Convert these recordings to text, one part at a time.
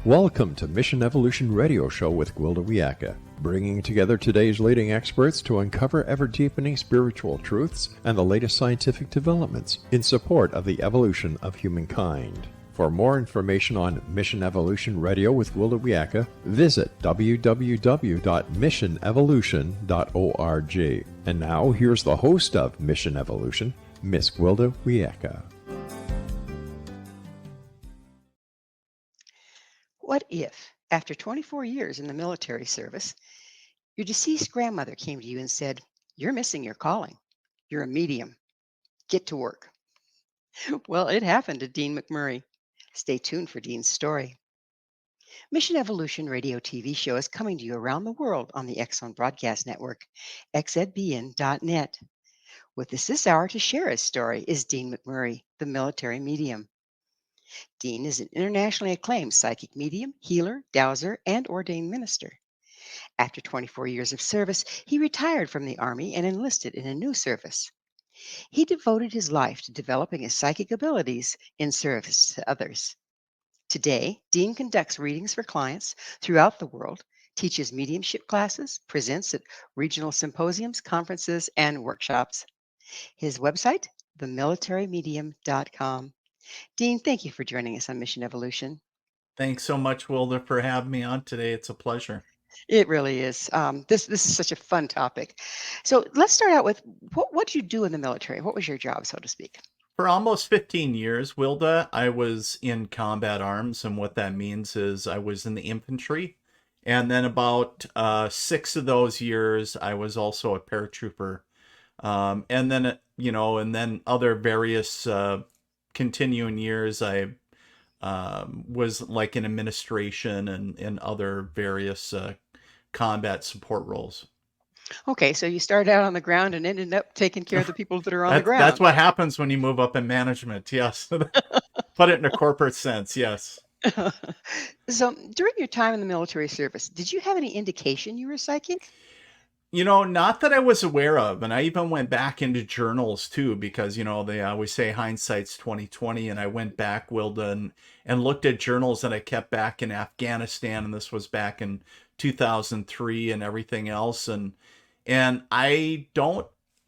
Welcome to Mission Evolution Radio Show with Gwilda Wiyaka, bringing together today's leading experts to uncover ever-deepening spiritual truths and the latest scientific developments in support of the evolution of humankind. For more information on Mission Evolution Radio with Gwilda Wiyaka, visit www.missionevolution.org. And now, here's the host of Mission Evolution, Miss Gwilda Wiyaka. What if, after 24 years in the military service, your deceased grandmother came to you and said, "You're missing your calling. You're a medium. Get to work." Well, it happened to Dean McMURRAY. Stay tuned for Dean's story. Mission Evolution Radio TV show is coming to you around the world on the X Zone Broadcast Network, xzbn.net. With us this hour to share his story is Dean McMURRAY, the military medium. Dean is an internationally acclaimed psychic medium, healer, dowser, and ordained minister. After 24 years of service, he retired from the Army and enlisted in a new service. He devoted his life to developing his psychic abilities in service to others. Today, Dean conducts readings for clients throughout the world, teaches mediumship classes, presents at regional symposiums, conferences, and workshops. His website, themilitarymedium.com. Dean, thank you for joining us on Mission Evolution. Thanks so much, Gwilda, for having me on today. It's a pleasure. It really is. This is such a fun topic. So let's start out with what you do in the military. What was your job, so to speak? For almost 15 years, Gwilda, I was in combat arms, and what that means is I was in the infantry. And then about 6 of those years, I was also a paratrooper. And then other various continuing years, I was like in administration and other various combat support roles. Okay, so you started out on the ground and ended up taking care of the people that are on the ground. That's what happens when you move up in management, yes. Put it in a corporate sense, yes. So during your time in the military service, did you have any indication you were psychic? Not that I was aware of. And I even went back into journals too, because, they always say hindsight's 20/20. And I went back, Gwilda, and looked at journals that I kept back in Afghanistan. And this was back in 2003 and everything else. And I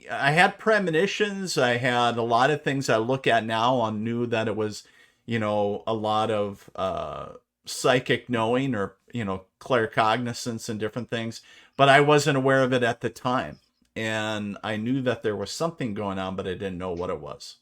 had premonitions. I had a lot of things I look at now and knew that it was, a lot of psychic knowing or, claircognizance and different things. But I wasn't aware of it at the time. And I knew that there was something going on, but I didn't know what it was.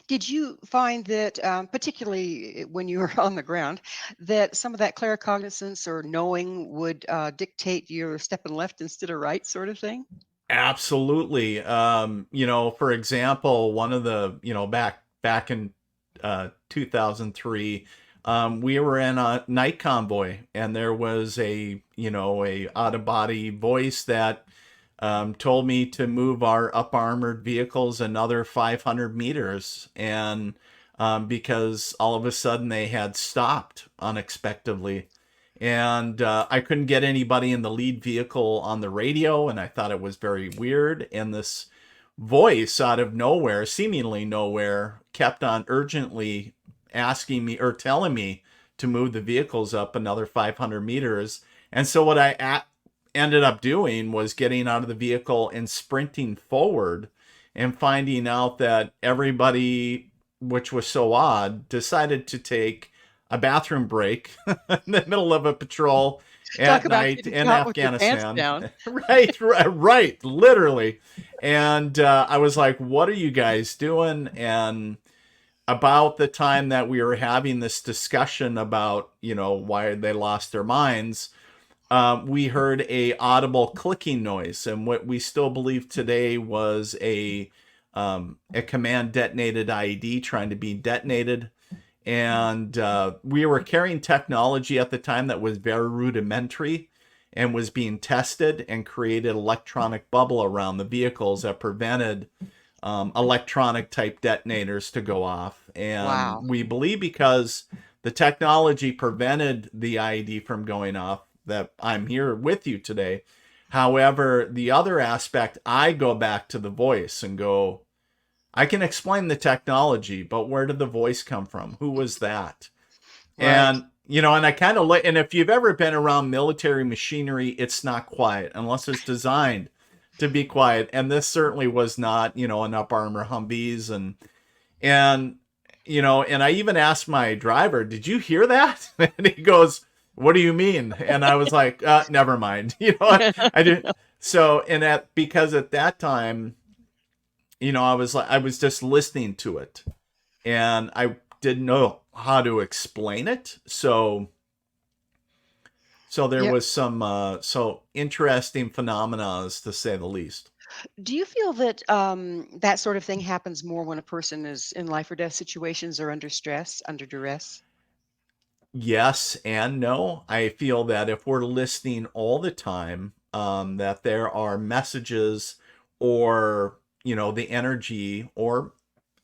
Did you find that, particularly when you were on the ground, that some of that claircognizance or knowing would dictate your stepping left instead of right sort of thing? Absolutely. For example, one of the, back in 2003, we were in a night convoy, and there was a out-of-body voice that told me to move our up-armored vehicles another 500 meters, and because all of a sudden they had stopped unexpectedly, and I couldn't get anybody in the lead vehicle on the radio, and I thought it was very weird, and this voice out of nowhere, seemingly nowhere, kept on urgently asking me or telling me to move the vehicles up another 500 meters. And so what I ended up doing was getting out of the vehicle and sprinting forward and finding out that everybody, which was so odd, decided to take a bathroom break in the middle of a patrol at night in Afghanistan. Right, literally. And I was like, what are you guys doing? And about the time that we were having this discussion about, why they lost their minds, we heard a audible clicking noise, and what we still believe today was a command detonated IED trying to be detonated. And we were carrying technology at the time that was very rudimentary and was being tested and created electronic bubble around the vehicles that prevented electronic type detonators to go off. And Wow. we believe because the technology prevented the IED from going off, that I'm here with you today. However, the other aspect, I go back to the voice and go, I can explain the technology, but where did the voice come from? Who was that? Right. And and I kind of like, and if you've ever been around military machinery, it's not quiet unless it's designed to be quiet. And this certainly was not, an up armor Humvees and, and I even asked my driver, did you hear that? And he goes, what do you mean? And I was like, never mind. I didn't. So, because at that time, I was just listening to it and I didn't know how to explain it. So there Yeah. was some so interesting phenomena, to say the least. Do you feel that that sort of thing happens more when a person is in life or death situations or under stress, under duress? Yes and no. I feel that if we're listening all the time, that there are messages or, the energy or,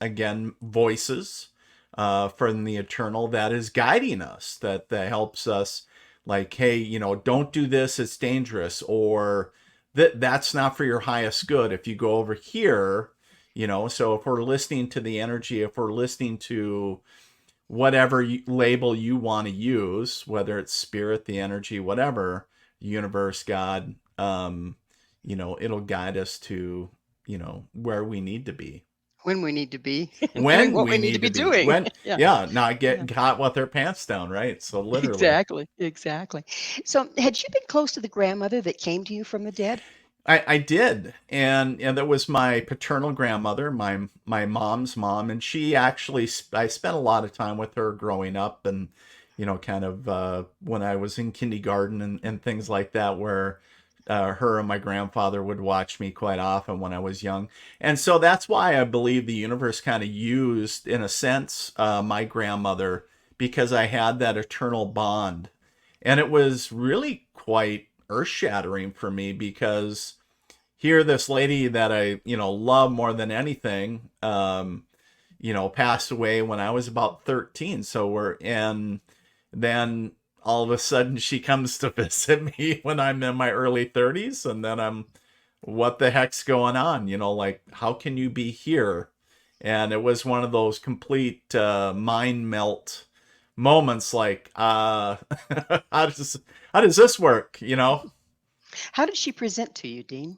again, voices from the eternal that is guiding us, that helps us like, hey, don't do this, it's dangerous, or that's not for your highest good if you go over here, so if we're listening to the energy, if we're listening to whatever label you want to use, whether it's spirit, the energy, whatever, universe, God, it'll guide us to, where we need to be. When we need to be doing When what we we need to need be to be. doing. When, Yeah. yeah, not Yeah. get caught with their pants down, right? So literally. Exactly. Exactly. So, had you been close to the grandmother that came to you from the dead? I did, and that was my paternal grandmother, my mom's mom, and she actually I spent a lot of time with her growing up, and kind of when I was in kindergarten and things like that, where her and my grandfather would watch me quite often when I was young, and so that's why I believe the universe kind of used, in a sense, my grandmother, because I had that eternal bond, and it was really quite earth shattering for me because here this lady that I, love more than anything, passed away when I was about 13. So and then all of a sudden she comes to visit me when I'm in my early 30s. And then what the heck's going on? Like, how can you be here? And it was one of those complete mind melt moments, like, how does this work? How did she present to you, Dean?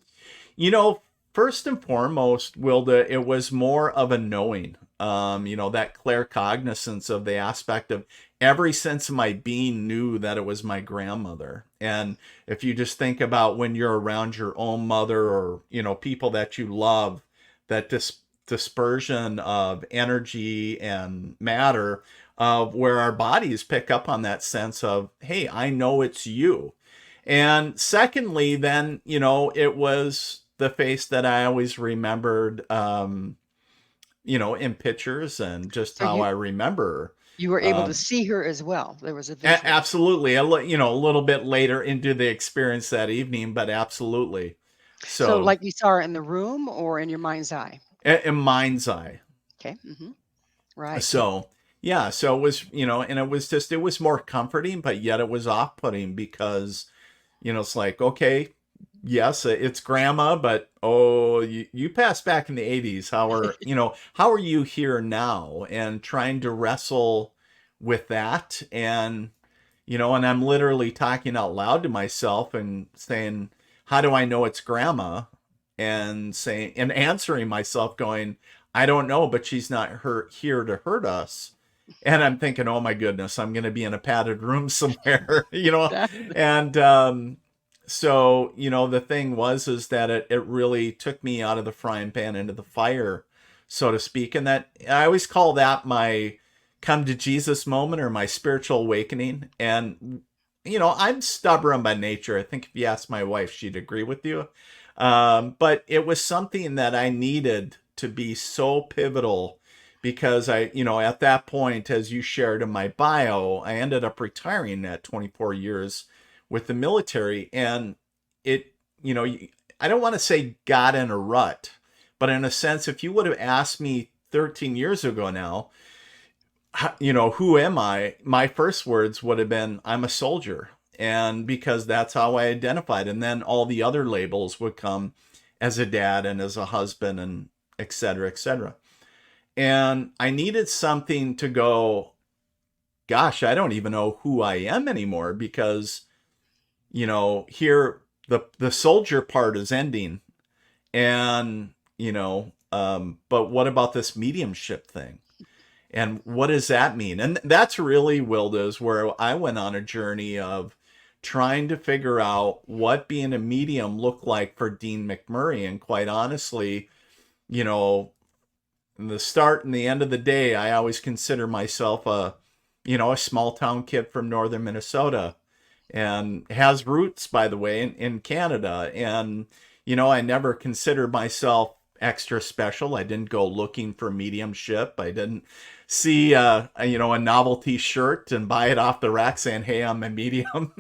You know, First and foremost, Wilda, it was more of a knowing, that claircognizance of the aspect of every sense of my being knew that it was my grandmother. And if you just think about when you're around your own mother or, people that you love, that dispersion of energy and matter of where our bodies pick up on that sense of, hey, I know it's you. And secondly, then, it was the face that I always remembered, in pictures and just So how I remember you were her. able to see her as well. There was a visual. Absolutely. A little bit later into the experience that evening, but absolutely. So, So, like you saw her in the room or in your mind's eye? in mind's eye. Okay. Right. So, yeah. So it was, and it was more comforting, but yet it was off putting because, it's like, okay, yes, it's grandma, but oh, you passed back in the 80s. How are you here now? And trying to wrestle with that. And, and I'm literally talking out loud to myself and saying, how do I know it's grandma? And answering myself going, I don't know, but she's not here to hurt us. And I'm thinking, oh my goodness, I'm going to be in a padded room somewhere, Exactly. and, so, the thing is that it really took me out of the frying pan into the fire, so to speak. And that I always call that my come to Jesus moment or my spiritual awakening. And, I'm stubborn by nature. I think if you ask my wife, she'd agree with you. But it was something that I needed to be so pivotal because at that point, as you shared in my bio, I ended up retiring at 24 years with the military, and it I don't want to say got in a rut, but in a sense, if you would have asked me 13 years ago now, who am I, my first words would have been, I'm a soldier. And because that's how I identified, and then all the other labels would come as a dad and as a husband and et cetera, et cetera. And I needed something to go, gosh, I don't even know who I am anymore, because, here the soldier part is ending, and, but what about this mediumship thing? And what does that mean? And that's really, Wilda's, where I went on a journey of trying to figure out what being a medium looked like for Dean McMurray. And quite honestly, in the start and the end of the day, I always consider myself a small town kid from northern Minnesota, and has roots, by the way, in Canada. And, I never considered myself extra special. I didn't go looking for mediumship. I didn't see a novelty shirt and buy it off the rack saying, "Hey, I'm a medium."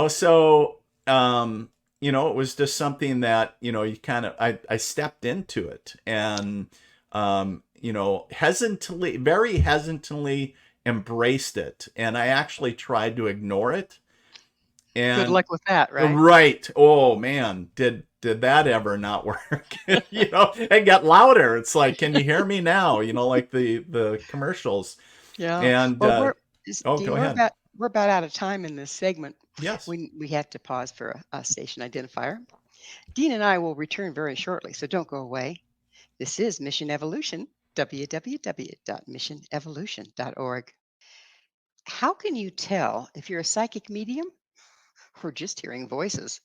So it was just something that, you kind of, I stepped into it, and very hesitantly embraced it. And I actually tried to ignore it. And good luck with that, right? Right. Oh man, did that ever not work? It got louder. It's like, can you hear me now? Like the commercials. Yeah. And Well, go Dean, ahead. we're about out of time in this segment. Yes. We have to pause for a station identifier. Dean and I will return very shortly, so don't go away. This is Mission Evolution, www.missionevolution.org. How can you tell if you're a psychic medium or just hearing voices?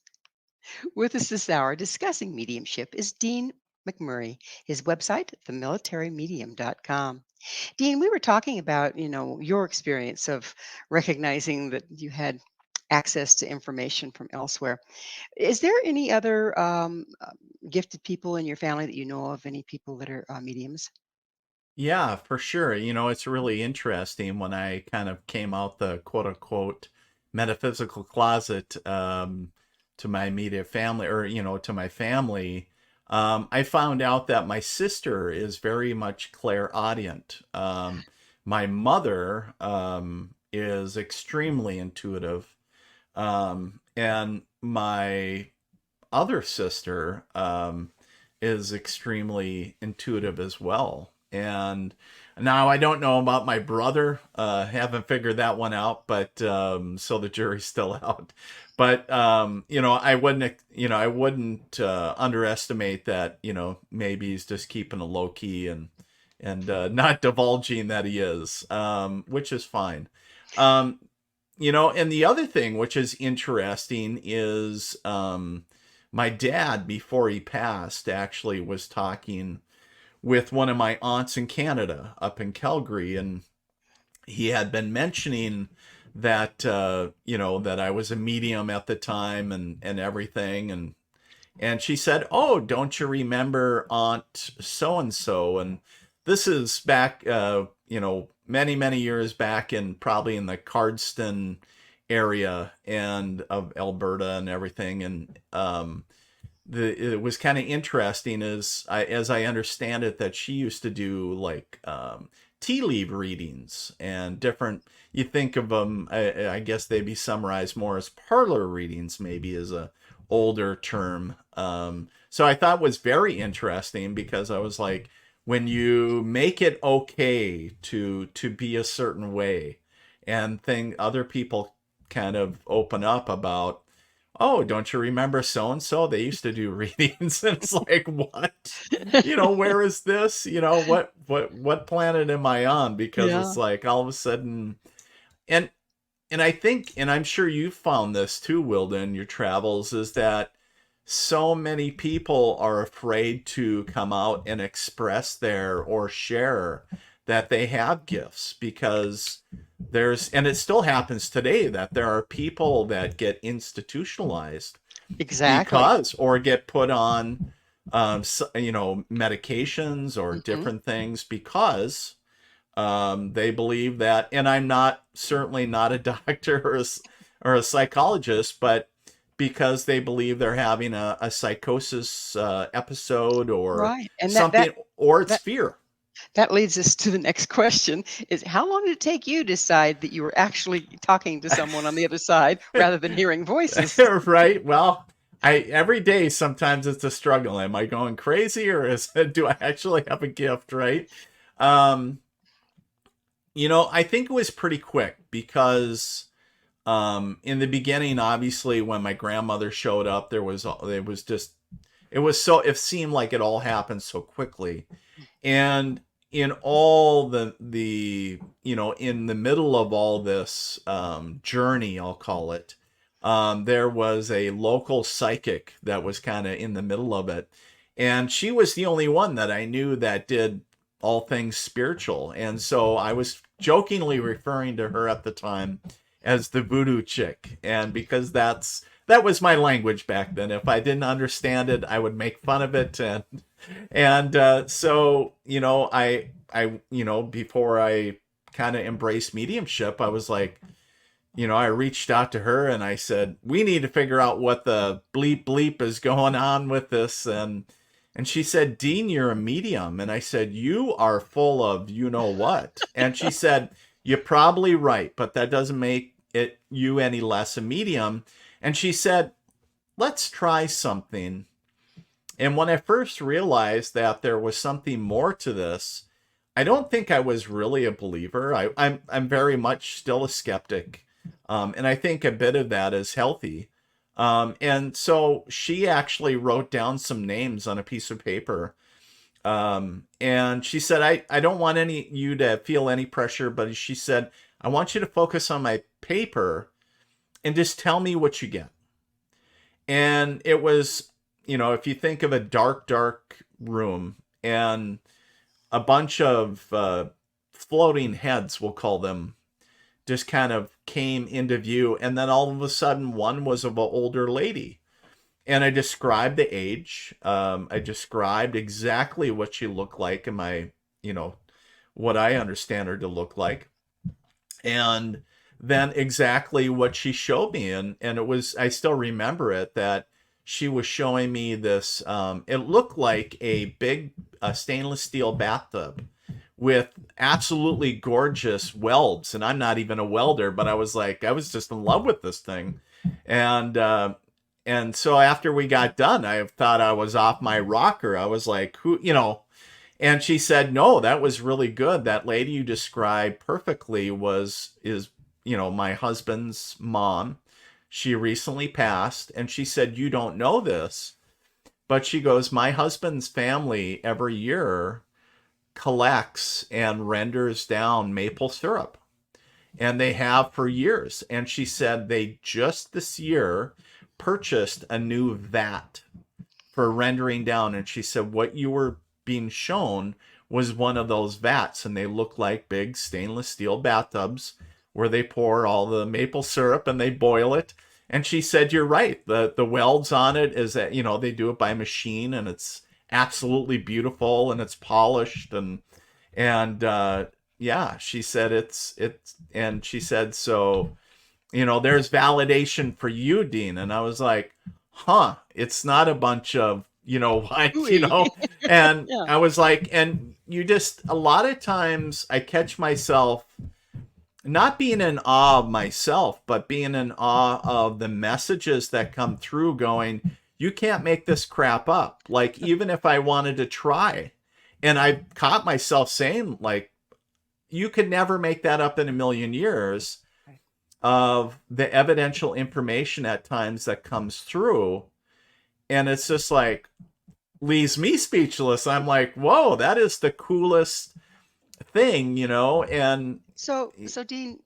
With us this hour discussing mediumship is Dean McMURRAY. His website, themilitarymedium.com. Dean, we were talking about, your experience of recognizing that you had access to information from elsewhere. Is there any other gifted people in your family that you know of, any people that are mediums? Yeah, for sure. It's really interesting when I kind of came out the quote unquote metaphysical closet, to my immediate family, or, to my family. I found out that my sister is very much clairaudient. My mother is extremely intuitive. And my other sister is extremely intuitive as well. And now I don't know about my brother. Haven't figured that one out, but so the jury's still out. But I wouldn't underestimate that. Maybe he's just keeping a low key and not divulging that he is, which is fine. And the other thing which is interesting is my dad, before he passed, actually was talking with one of my aunts in Canada, up in Calgary, and he had been mentioning that that I was a medium at the time, and everything, and she said, "Oh, don't you remember Aunt so and so?" And this is back many years back, in probably in the Cardston area and of Alberta and everything. And it was kind of interesting, as I understand it, that she used to do like tea leaf readings and different. You think of them, I guess they'd be summarized more as parlor readings, maybe, as a older term. So I thought was very interesting, because I was like, when you make it okay to be a certain way, and other people kind of open up about, "Oh, don't you remember so and so? They used to do readings." And it's like, what? Where is this? What planet am I on? Because Yeah. it's like all of a sudden, and I think, and I'm sure you found this too, Wilda, in your travels, is that so many people are afraid to come out and express or share that they have gifts, because and it still happens today, that there are people that get institutionalized Exactly. or get put on medications or different things, because they believe that. And I'm certainly not a doctor or a psychologist, but because they believe they're having a psychosis episode or Right. And something, or it's that fear. that leads us to the next question: is how long did it take you to decide that you were actually talking to someone on the other side rather than hearing voices? Right. Well, every day sometimes it's a struggle. Am I going crazy, or do I actually have a gift? Right. Um, I think it was pretty quick because in the beginning, obviously, when my grandmother showed up, it seemed like it all happened so quickly. And in all in the middle of all this journey, I'll call it, there was a local psychic that was kind of in the middle of it. And she was the only one that I knew that did all things spiritual. And so I was jokingly referring to her at the time as the voodoo chick. And because that was my language back then. If I didn't understand it, I would make fun of it. So, before I kind of embraced mediumship, I was like, I reached out to her and I said, we need to figure out what the bleep bleep is going on with this. And she said, Dean, you're a medium. And I said, you are full of you know what. And she said, you're probably right, but that doesn't make you any less a medium. And she said, let's try something. And when I first realized that there was something more to this, I don't think I was really a believer. I'm very much still a skeptic. And I think a bit of that is healthy. And so she actually wrote down some names on a piece of paper. And she said, I don't want you to feel any pressure, but she said, I want you to focus on my paper and just tell me what you get. And it was, if you think of a dark, dark room and a bunch of floating heads, we'll call them, just kind of came into view. And then all of a sudden, one was of an older lady. And I described the age. I described exactly what she looked like and what I understand her to look like. And then exactly what she showed me. And it was, I still remember it, that she was showing me this, it looked like a big stainless steel bathtub with absolutely gorgeous welds. And I'm not even a welder, but I was just in love with this thing. And so after we got done, I thought I was off my rocker. I was like, and she said, no, that was really good. That lady you described perfectly is my husband's mom. She recently passed, and she said, you don't know this, but she goes, my husband's family every year collects and renders down maple syrup, and they have for years. And she said they just this year purchased a new vat for rendering down. And she said, what you were being shown was one of those vats, and they look like big stainless steel bathtubs where they pour all the maple syrup and they boil it. And she said, you're right. The welds on it is that, they do it by machine, and it's absolutely beautiful and it's polished. And yeah, she said and she said, so, there's validation for you, Dean. And I was like, it's not a bunch of, and yeah. I was like, and a lot of times I catch myself not being in awe of myself, but being in awe of the messages that come through going, you can't make this crap up. Like, even if I wanted to try, and I caught myself saying, like, you could never make that up in a million years of the evidential information at times that comes through. And it's just like, leaves me speechless. I'm like, whoa, that is the coolest thing, and so Dean,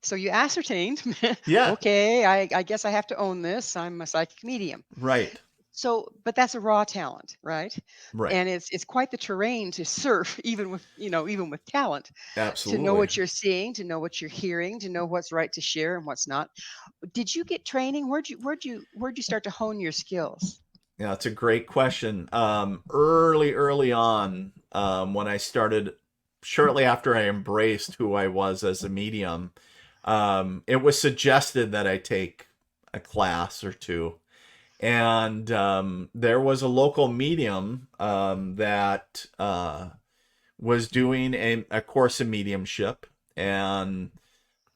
so you ascertained, yeah, okay, I guess I have to own this. I'm a psychic medium, right? So, but that's a raw talent, right? Right. And it's quite the terrain to surf, even with talent. Absolutely. To know what you're seeing, to know what you're hearing, to know what's right to share and what's not. Did you get training? Where'd you start to hone your skills? Yeah, it's a great question. Early on, when I started, shortly after I embraced who I was as a medium, it was suggested that I take a class or two. And there was a local medium that was doing a course in mediumship. And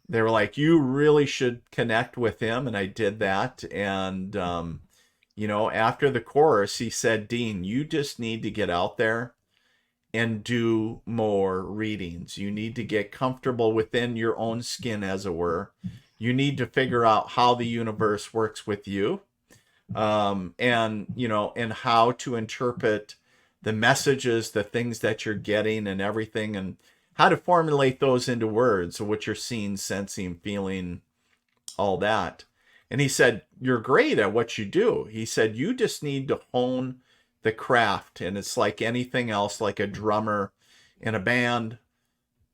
they were like, you really should connect with him. And I did that. And after the course, he said, Dean, you just need to get out there and do more readings. You need to get comfortable within your own skin, as it were. You need to figure out how the universe works with you, and and how to interpret the messages, the things that you're getting, and everything, and how to formulate those into words, what you're seeing, sensing, feeling, all that. And he said, you're great at what you do. He said, you just need to hone the craft. And it's like anything else, like a drummer in a band.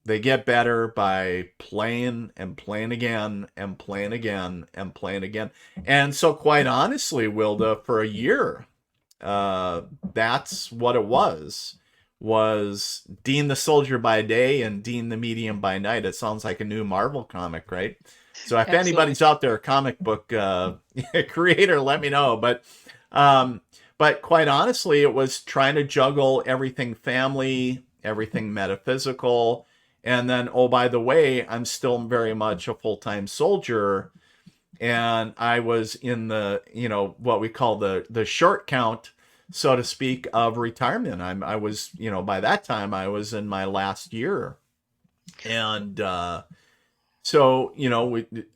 They get better by playing and playing again and playing again and playing again. And so quite honestly, Wilda, for a year, that's what it was Dean the Soldier by day and Dean the Medium by night. It sounds like a new Marvel comic, right? So if anybody's out there, a comic book creator, let me know. But quite honestly, it was trying to juggle everything family, everything metaphysical. And then, oh, by the way, I'm still very much a full-time soldier. And I was in the, what we call the short count, so to speak, of retirement. I was, by that time, I was in my last year. And so,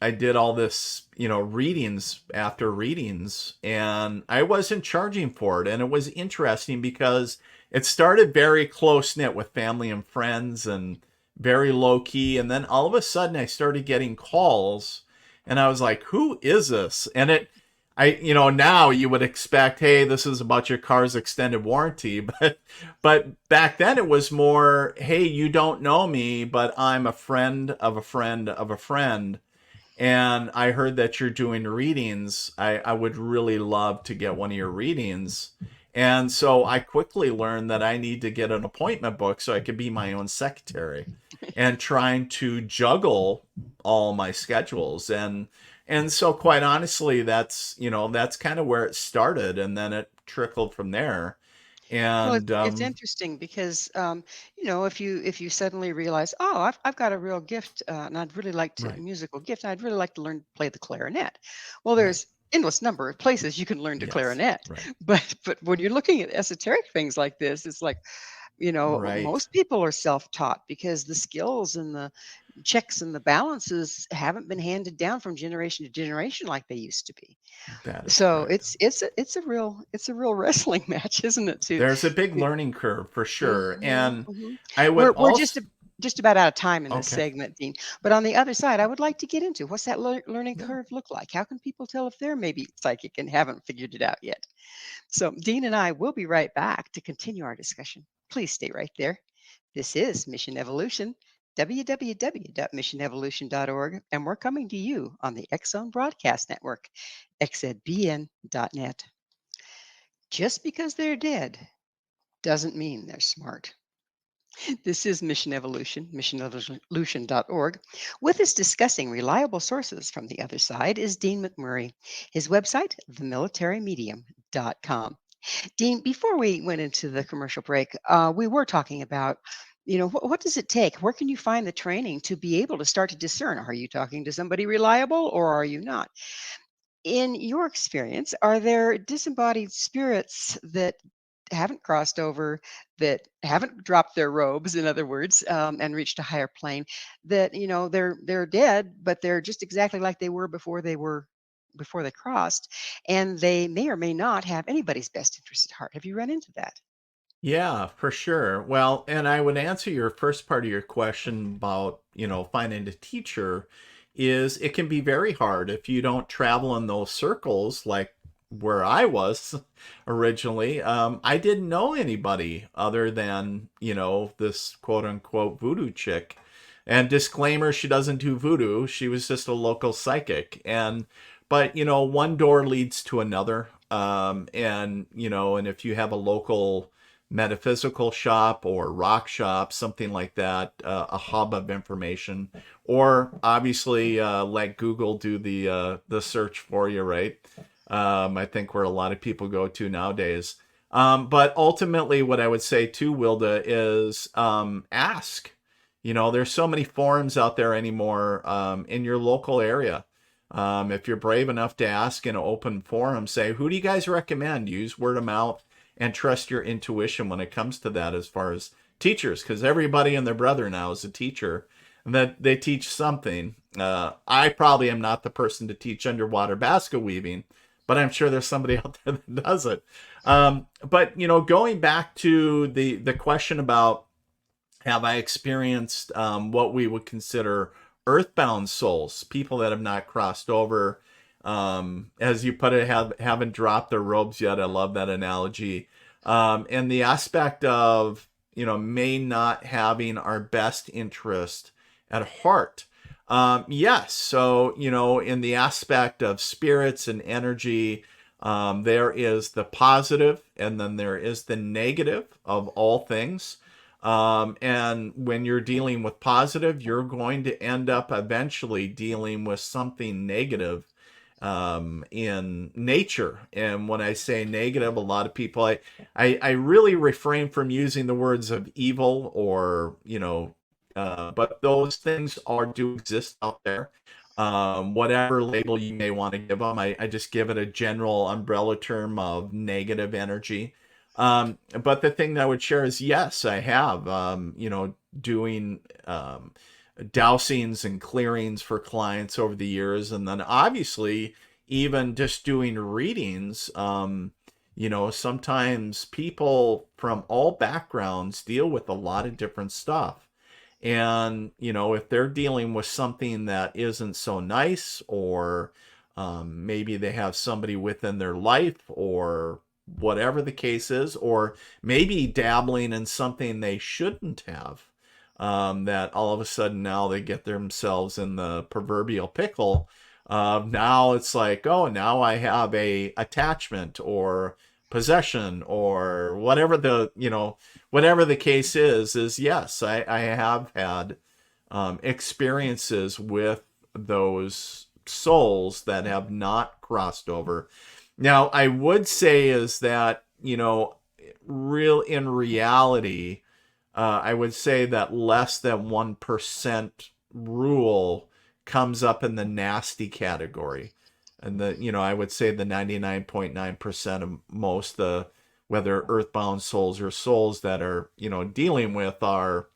I did all this, readings after readings, and I wasn't charging for it. And it was interesting because it started very close-knit with family and friends and very low-key. And then all of a sudden I started getting calls, and I was like, who is this? And now you would expect, hey, this is about your car's extended warranty. But back then it was more, hey, you don't know me, but I'm a friend of a friend of a friend. And I heard that you're doing readings. I would really love to get one of your readings. And so I quickly learned that I need to get an appointment book so I could be my own secretary and trying to juggle all my schedules. And so quite honestly, that's kind of where it started, and then it trickled from there. And Well, it's interesting because if you suddenly realize, oh, I've got a real gift, and I'd really like to Right. musical gift, and I'd really like to learn to play the clarinet. Well, Right. there's endless number of places you can learn to Yes. clarinet, Right. but when you're looking at esoteric things like this, it's like, Right. most people are self-taught because the skills and the checks and the balances haven't been handed down from generation to generation like they used to be. That is So correct. it's a real wrestling match, isn't it? There's a big learning curve for sure. Mhm, And mhm. I would We're also, just about out of time in this okay. segment, Dean. But on the other side, I would like to get into what's that learning Yeah. curve look like? How can people tell if they're maybe psychic and haven't figured it out yet? So Dean and I will be right back to continue our discussion. Please stay right there. This is Mission Evolution, www.missionevolution.org, and we're coming to you on the X Zone Broadcast Network, xzbn.net. Just because they're dead doesn't mean they're smart. This is Mission Evolution, missionevolution.org. With us discussing reliable sources from the other side is Dean McMURRAY. His website, themilitarymedium.com. Dean, before we went into the commercial break, we were talking about, what does it take? Where can you find the training to be able to start to discern? Are you talking to somebody reliable or are you not? In your experience, are there disembodied spirits that haven't crossed over, that haven't dropped their robes, in other words, and reached a higher plane, that they're dead, but they're just exactly like they were before they crossed, and they may or may not have anybody's best interest at heart? Have you run into that? Yeah, for sure. Well, and I would answer your first part of your question about, finding a teacher is it can be very hard if you don't travel in those circles like where I was originally. I didn't know anybody other than, this quote unquote voodoo chick. And disclaimer, she doesn't do voodoo. She was just a local psychic. But, one door leads to another. And if you have a local metaphysical shop or rock shop, something like that, a hub of information, or obviously let Google do the search for you, right? I think where a lot of people go to nowadays. But ultimately, what I would say to Wilda is ask. There's so many forums out there anymore in your local area. If you're brave enough to ask in an open forum, say, who do you guys recommend? Use word of mouth and trust your intuition when it comes to that as far as teachers, because everybody and their brother now is a teacher, and that they teach something. I probably am not the person to teach underwater basket weaving, but I'm sure there's somebody out there that does it. But going back to the question about, have I experienced what we would consider earthbound souls, people that have not crossed over, as you put it, haven't dropped their robes yet. I love that analogy. And the aspect of, may not having our best interest at heart. Yes. So, in the aspect of spirits and energy, there is the positive and then there is the negative of all things. And when you're dealing with positive, you're going to end up eventually dealing with something negative in nature. And when I say negative, a lot of people, I really refrain from using the words of evil or, but those things do exist out there. Whatever label you may want to give them, I just give it a general umbrella term of negative energy. But the thing that I would share is, yes, I have, doing dowsings and clearings for clients over the years. And then obviously even just doing readings, sometimes people from all backgrounds deal with a lot of different stuff. And, if they're dealing with something that isn't so nice, or maybe they have somebody within their life, or whatever the case is, or maybe dabbling in something they shouldn't have, that all of a sudden now they get themselves in the proverbial pickle. Now it's like, oh, now I have a attachment or possession or whatever the case is yes, I have had experiences with those souls that have not crossed over. Now, I would say is that, in reality, I would say that less than 1% rule comes up in the nasty category. And I would say the 99.9% of most, whether earthbound souls or souls that are, dealing with are,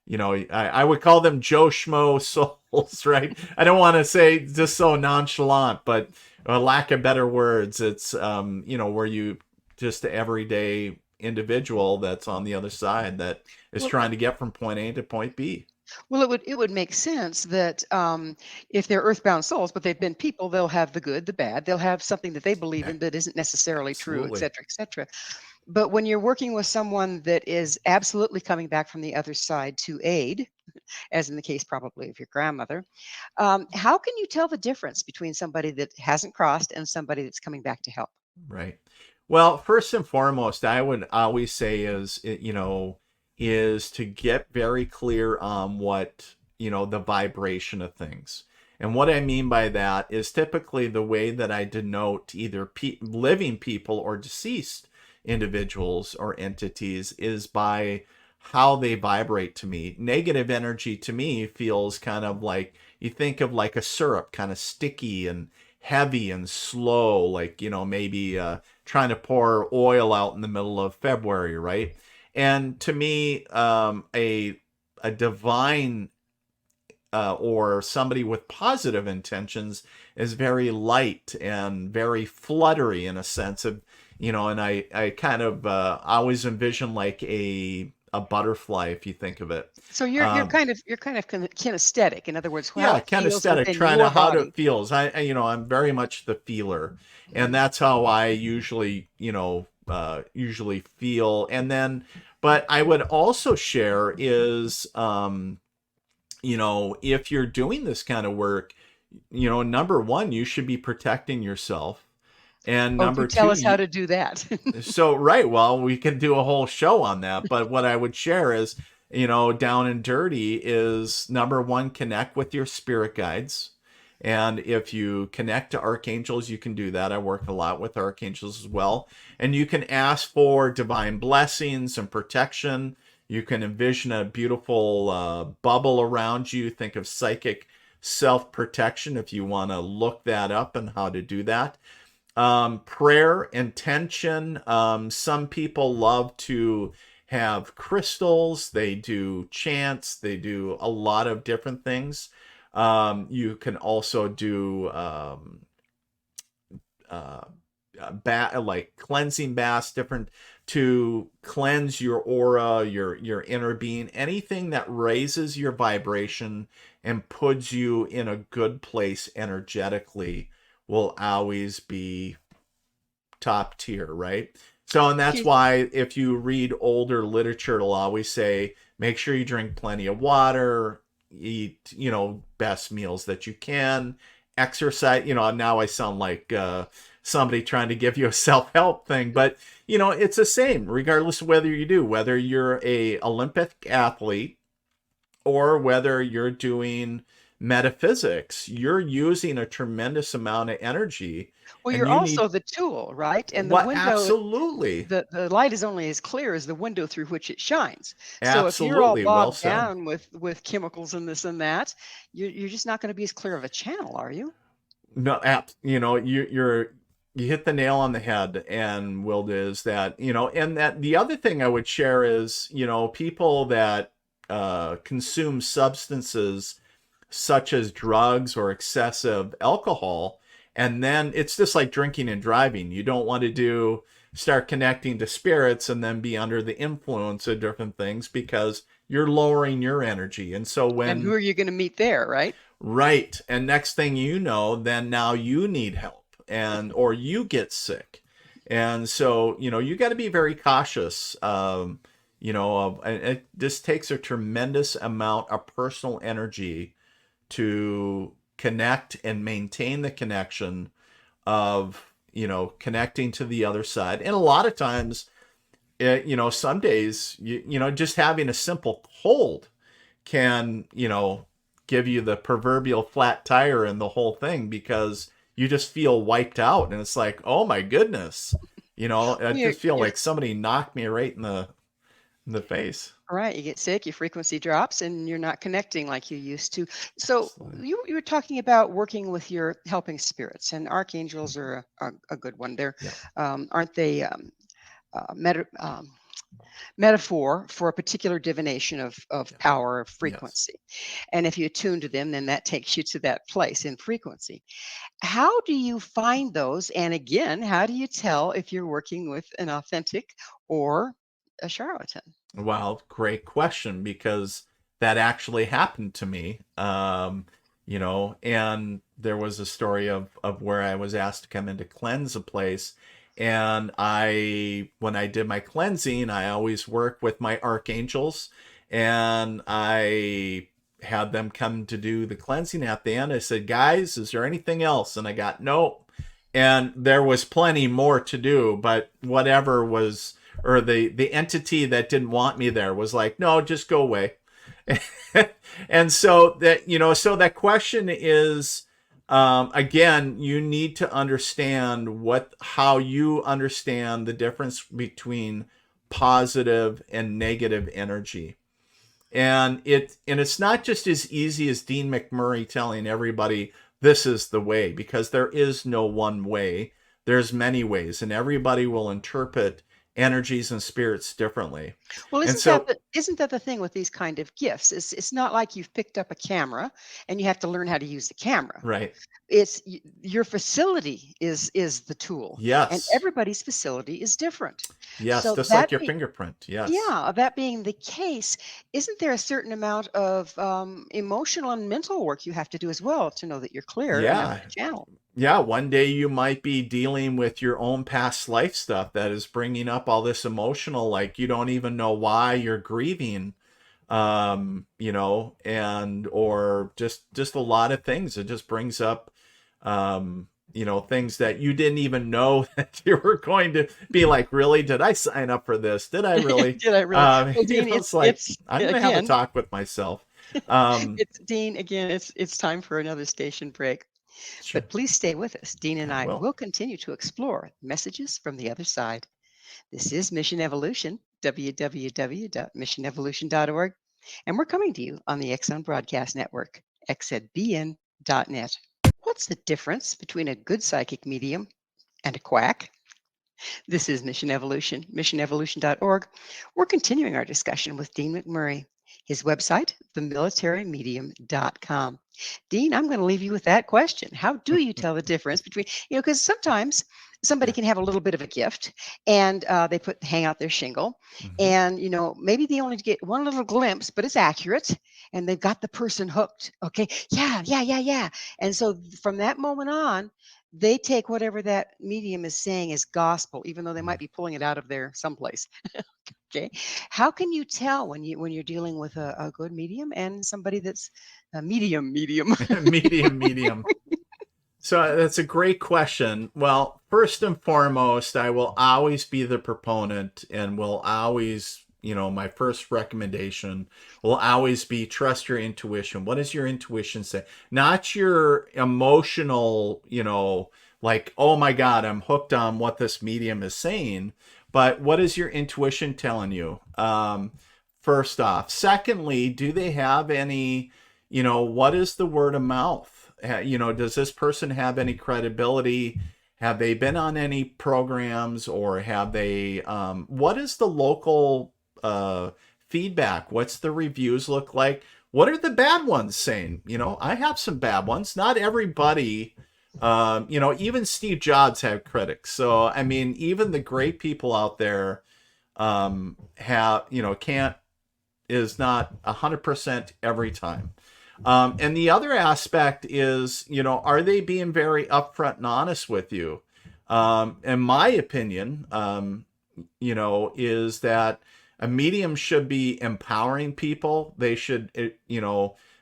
I would call them Joe Schmo souls, right? I don't want to say just so nonchalant, but a lack of better words, it's, where you just the everyday individual that's on the other side that is trying to get from point A to point B. Well, it would make sense that if they're earthbound souls, but they've been people, they'll have the good, the bad. They'll have something that they believe in that isn't necessarily true, et Absolutely. cetera, et cetera. But when you're working with someone that is absolutely coming back from the other side to aid, as in the case probably of your grandmother, how can you tell the difference between somebody that hasn't crossed and somebody that's coming back to help? Right. Well, first and foremost, I would always say is to get very clear on what, the vibration of things. And what I mean by that is typically the way that I denote either living people or deceased individuals or entities is by how they vibrate to me. Negative energy to me feels kind of like, you think of like a syrup, kind of sticky and heavy and slow, like, maybe trying to pour oil out in the middle of February, right? And to me, a divine or somebody with positive intentions is very light and very fluttery in a sense of, and I kind of always envision like a butterfly, if you think of it. So you're kind of kinesthetic. In other words, how Yeah, it kind of feels static, within trying your to how body. it feels. I'm very much the feeler, and that's how I usually, usually feel. And then, but I would also share is, if you're doing this kind of work, number one, you should be protecting yourself. And Oh, do number tell two, us how to do that. so, right, well, we can do a whole show on that. But what I would share is, down and dirty is number one, connect with your spirit guides. And if you connect to archangels, you can do that. I work a lot with archangels as well. And you can ask for divine blessings and protection. You can envision a beautiful bubble around you. Think of psychic self-protection if you want to look that up and how to do that. Prayer, intention. Some people love to have crystals, they do chants, they do a lot of different things. You can also do like cleansing baths, different to cleanse your aura, your inner being, anything that raises your vibration and puts you in a good place energetically will always be top tier, right? So, and that's why if you read older literature, it'll always say, make sure you drink plenty of water, eat, best meals that you can, exercise. Now I sound like somebody trying to give you a self-help thing, but it's the same regardless of whether you're a Olympic athlete or whether you're doing metaphysics. You're using a tremendous amount of energy. Well, And you're you need also the tool, right? And the what? window, Absolutely. the light is only as clear as the window through which it shines. So if you're all Absolutely. Well bogged said. down with chemicals and this and that, you're just not going to be as clear of a channel, are you? No, you hit the nail on the head. And Wilda, is that, and that the other thing I would share is, people that consume substances such as drugs or excessive alcohol, and then it's just like drinking and driving. You don't want to start connecting to spirits and then be under the influence of different things, because you're lowering your energy. And so And who are you going to meet there, right? Right. And next thing you know, then now you need help or you get sick. And so, you got to be very cautious. And this takes a tremendous amount of personal energy to connect and maintain the connection of, connecting to the other side. And a lot of times, some days, just having a simple cold can, give you the proverbial flat tire and the whole thing, because you just feel wiped out. And it's like, oh my goodness, I just feel like somebody knocked me right in the face. Right. You get sick, your frequency drops, and you're not connecting like you used to. So you were talking about working with your helping spirits, and archangels are a good one. They're, aren't they metaphor for a particular divination of power of frequency? And if you attune to them, then that takes you to that place in frequency. How do you find those? And again, how do you tell if you're working with an authentic or a charlatan? Well, great question, because that actually happened to me. And there was a story of where I was asked to come in to cleanse a place. And when I did my cleansing, I always work with my archangels, and I had them come to do the cleansing. At the end, I said, guys, is there anything else? And I got, nope. And there was plenty more to do, but whatever was, or the entity that didn't want me there was like, no, just go away. And so that question is, again, you need to understand how you understand the difference between positive and negative energy. And it's not just as easy as Dean McMURRAY telling everybody this is the way, because there is no one way. There's many ways, and everybody will interpret energies and spirits differently. Well, And isn't that the thing with these kind of gifts? It's not like you've picked up a camera and you have to learn how to use the camera. right. It's your facility is the tool. And Yes. everybody's facility is different. Yes. So Just like that your be- fingerprint. Yes. yeah, that being the case, isn't there a certain amount of emotional and mental work you have to do as well to know that you're clear and know Yeah. how to channel? Yeah, one day you might be dealing with your own past life stuff that is bringing up all this emotional, like you don't even know why you're grieving, and or just a lot of things. It just brings up, things that you didn't even know that you were going to be like, really, did I sign up for this? Did I really? Did I really? Well, Dean, It's like, it's I'm going to have a again, talk with myself. Um, it's Dean again. It's time for another station break. sure. But please stay with us. Dean and I will. will continue to explore messages from the other side. This is Mission Evolution, www.missionevolution.org, and we're coming to you on the X Zone Broadcast Network, xzbn.net. What's the difference between a good psychic medium and a quack? This is Mission Evolution, missionevolution.org. We're continuing our discussion with Dean McMurray. His website, themilitary.medium.com. Dean, I'm going to leave you with that question. How do you tell the difference between, because sometimes somebody Yeah. can have a little bit of a gift and they hang out their shingle Mhm. and, maybe they only get one little glimpse, but it's accurate and they've got the person hooked. Okay. Yeah, yeah, yeah, yeah. And so from that moment on, they take whatever that medium is saying as gospel, even though they might be pulling it out of there someplace. Okay. How can you tell when you're dealing with a good medium and somebody that's a medium? Medium. So that's a great question. Well, first and foremost, I will always be the proponent and will always, my first recommendation will always be trust your intuition. What does your intuition say? Not your emotional, like, oh my God, I'm hooked on what this medium is saying, but what is your intuition telling you? First off. Secondly, do they have any, what is the word of mouth? Does this person have any credibility? Have they been on any programs, or have they, what is the local feedback? What's the reviews look like? What are the bad ones saying? I have some bad ones. Not everybody, even Steve Jobs had critics. So, I mean, even the great people out there can't, is not 100% every time. And the other aspect is, are they being very upfront and honest with you? In my opinion, is that a medium should be empowering people. They should,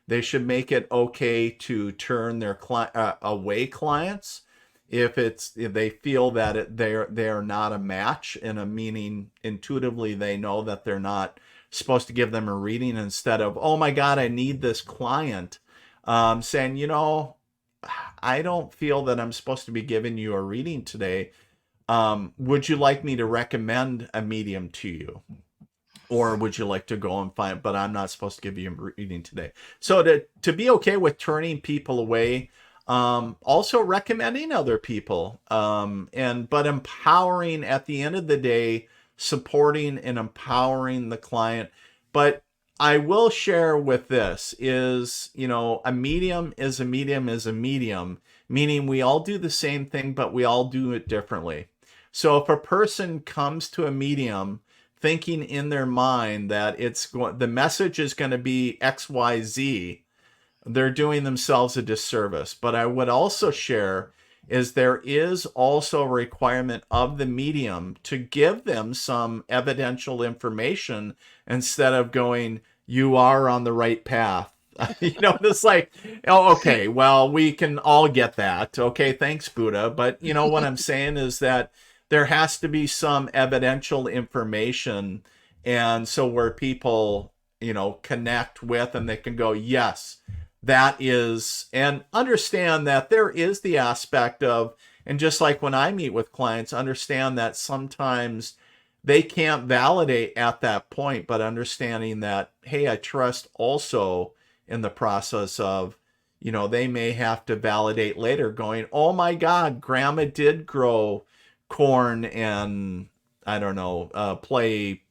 they should make it okay to turn their away clients if they feel that they're not a match, in a meaning intuitively they know that they're not supposed to give them a reading, instead of, oh my God, I need this client, saying, I don't feel that I'm supposed to be giving you a reading today. Would you like me to recommend a medium to you? Or would you like to go and find, but I'm not supposed to give you a reading today. So to be okay with turning people away, also recommending other people, but empowering at the end of the day, supporting and empowering the client. But I will share with this is, a medium is a medium is a medium, meaning we all do the same thing, but we all do it differently. So if a person comes to a medium thinking in their mind that the message is going to be XYZ, they're doing themselves a disservice. But I would also share is there is also a requirement of the medium to give them some evidential information, instead of going, you are on the right path. It's like, oh, okay, well, we can all get that. Okay, thanks, Buddha. But what I'm saying is that there has to be some evidential information. And so where people, connect with, and they can go, yes, that is, and understand that there is the aspect of, and just like when I meet with clients, understand that sometimes they can't validate at that point, but understanding that, hey, I trust also in the process of, they may have to validate later, going, oh my God, grandma did grow corn and, I don't know, play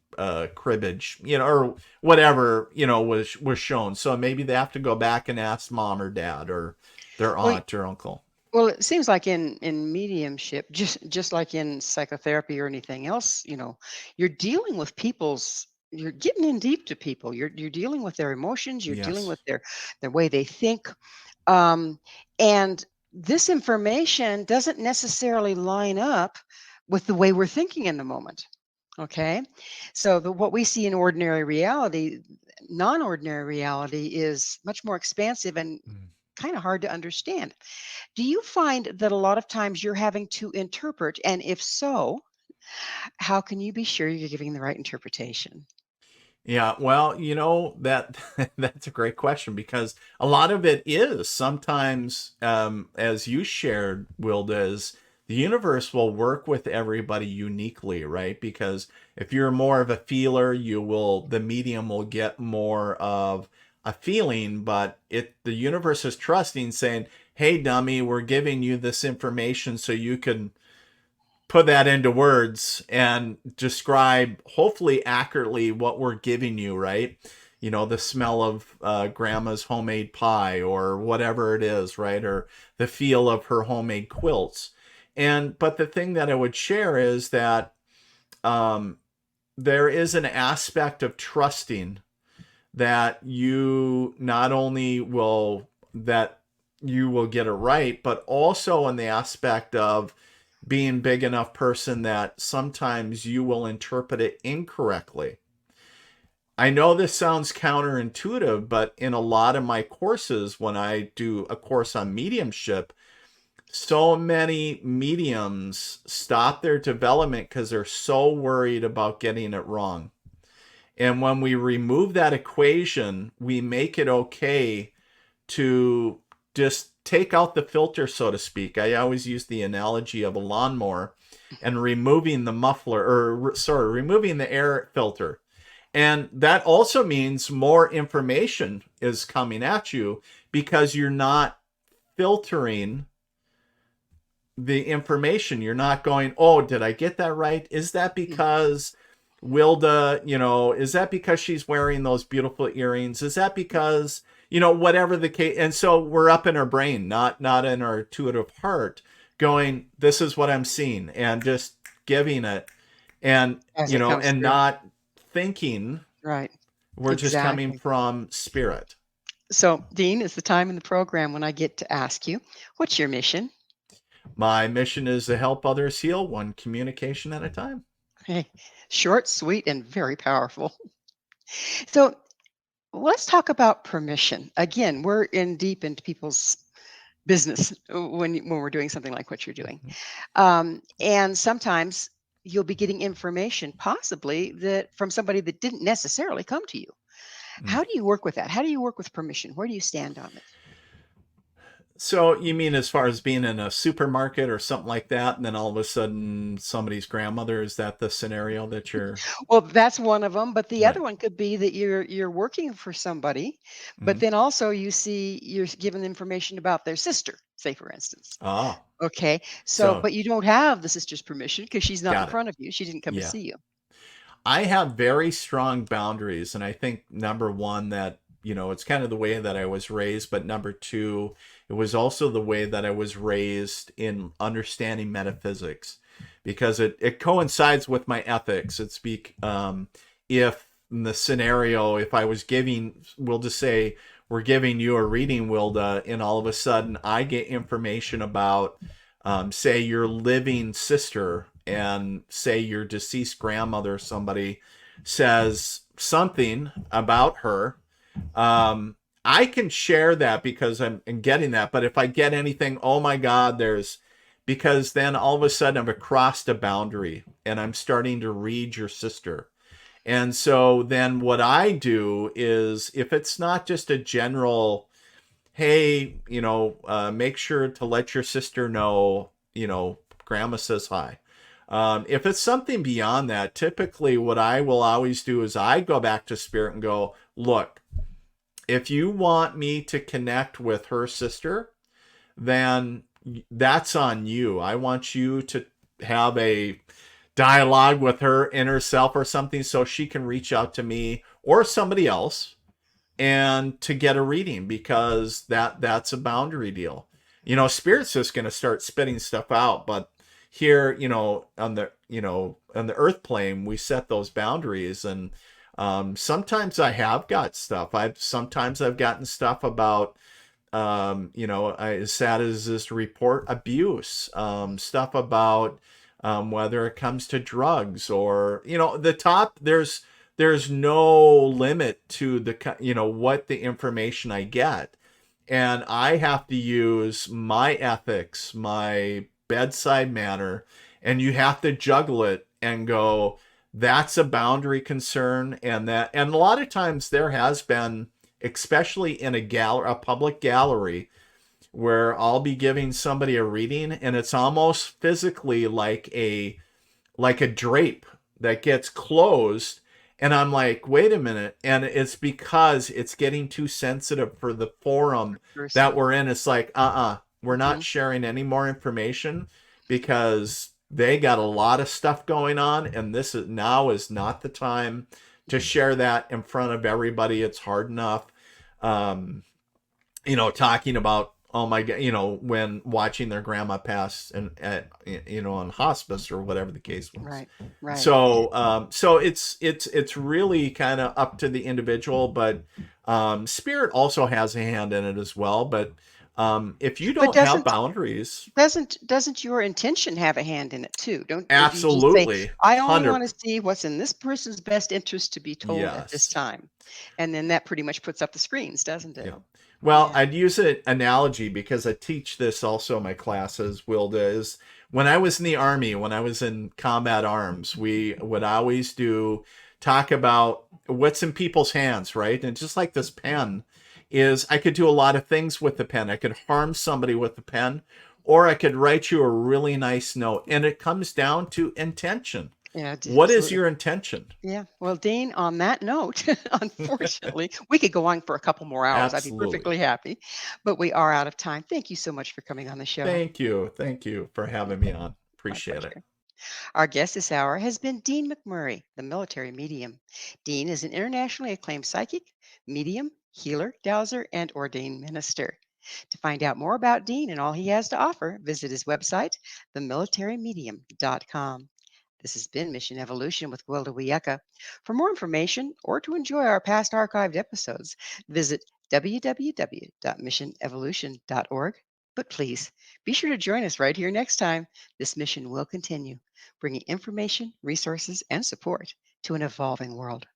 cribbage, or whatever, was shown. So maybe they have to go back and ask mom or dad or their Well, aunt or uncle. well, it seems like in mediumship, just like in psychotherapy or anything else, you're dealing with you're getting in deep to people. You're dealing with their emotions. You're dealing Yes. with their way they think, um, and this information doesn't necessarily line up with the way we're thinking in the moment. Okay. So what we see in ordinary reality, non-ordinary reality is much more expansive and kind of hard to understand. Do you find that a lot of times you're having to interpret? And if so, how can you be sure you're giving the right interpretation? Yeah, well, that that's a great question, because a lot of it is sometimes, as you shared, Wilda, is the universe will work with everybody uniquely, right? Because if you're more of a feeler, the medium will get more of a feeling, but the universe is trusting, saying, hey, dummy, we're giving you this information so you can put that into words and describe, hopefully accurately, what we're giving you, right? You know, the smell of grandma's homemade pie or whatever it is, right? Or the feel of her homemade quilts. But the thing that I would share is that there is an aspect of trusting that you not only will get it right, but also in the aspect of being big enough person that sometimes you will interpret it incorrectly. I know this sounds counterintuitive, but in a lot of my courses, when I do a course on mediumship, so many mediums stop their development because they're so worried about getting it wrong. And when we remove that equation, we make it okay to just take out the filter, so to speak. I always use the analogy of a lawnmower and removing the muffler, removing the air filter. And that also means more information is coming at you because you're not filtering the information. You're not going, oh, did I get that right? Is that because Gwilda, is that because she's wearing those beautiful earrings? Is that because, whatever the case? And so we're up in our brain, not in our intuitive heart, going, this is what I'm seeing, and just giving it, and and through. Not thinking. Right. We're just coming from spirit. So, Dean, it's the time in the program when I get to ask you, what's your mission? My mission is to help others heal one communication at a time. Hey, short, sweet, and very powerful. So let's talk about permission. Again, we're deep into people's business when we're doing something like what you're doing. And sometimes you'll be getting information possibly that from somebody that didn't necessarily come to you. How do you work with that? How do you work with permission? Where do you stand on it? So you mean as far as being in a supermarket or something like that, and then all of a sudden somebody's grandmother, is that the scenario that you're... Well, that's one of them, but the other one could be that you're working for somebody, but then also you're given information about their sister, say for instance. Oh. Okay. So but you don't have the sister's permission because she's not in front of you. She didn't come to see you. I have very strong boundaries, and I think number one, that it's kind of the way that I was raised, but number two, it was also the way that I was raised in understanding metaphysics, because it coincides with my ethics. It's if in the scenario, if I was we'll just say we're giving you a reading, Gwilda, and all of a sudden I get information about, say, your living sister, and say your deceased grandmother, somebody says something about her, I can share that because I'm getting that. But if I get anything, oh my God, because then all of a sudden I've crossed a boundary and I'm starting to read your sister. And so then what I do is, if it's not just a general, hey, make sure to let your sister know, grandma says hi. If it's something beyond that, typically what I will always do is I go back to spirit and go, look, if you want me to connect with her sister, then that's on you. I want you to have a dialogue with her inner self or something, so she can reach out to me or somebody else and to get a reading, because that's a boundary deal. Spirit's just going to start spitting stuff out, but here, on the earth plane, we set those boundaries. And sometimes I have got stuff. Sometimes I've gotten stuff about, as sad as this to report, abuse, stuff about whether it comes to drugs or, there's no limit to what the information I get. And I have to use my ethics, my bedside manner, and you have to juggle it and go, that's a boundary concern. And a lot of times there has been, especially in a public gallery, where I'll be giving somebody a reading and it's almost physically like a drape that gets closed. And I'm like, wait a minute. And it's because it's getting too sensitive for the forum that we're in. It's like, we're not sharing any more information, because They got a lot of stuff going on, and now is not the time to share that in front of everybody. It's hard enough, um, talking about, oh my God, when watching their grandma pass and on hospice or whatever the case was. Right, right. So it's really kind of up to the individual, but spirit also has a hand in it as well. But if you But don't have boundaries, doesn't your intention have a hand in it too? Don't if you just say, absolutely, I only want 100. to see what's in this person's best interest to be told at this Yes. time, and then that pretty much puts up the screens, doesn't it? Yeah. Well, Yeah. I'd use an analogy because I teach this also in my classes, Wilda, is when I was in the Army, when I was in combat arms, we would always talk about what's in people's hands, right? And just like this pen is, I could do a lot of things with the pen. I could harm somebody with the pen, or I could write you a really nice note. And it comes down to intention. Yeah, What is absolutely. your intention? Yeah. Well, Dean, on that note, unfortunately, we could go on for a couple more hours. I'd be Absolutely. perfectly happy, but we are out of time. Thank you so much for coming on the show. Thank you. Thank you for having me on. My Appreciate it. pleasure. Our guest this hour has been Dean McMurray, the military medium. Dean is an internationally acclaimed psychic, medium, healer, dowser, and ordained minister. To find out more about Dean and all he has to offer, visit his website, themilitarymedium.com. This has been Mission Evolution with Gwilda Wiyaka. For more information or to enjoy our past archived episodes, visit www.missionevolution.org. But please be sure to join us right here next time. This mission will continue, bringing information, resources, and support to an evolving world.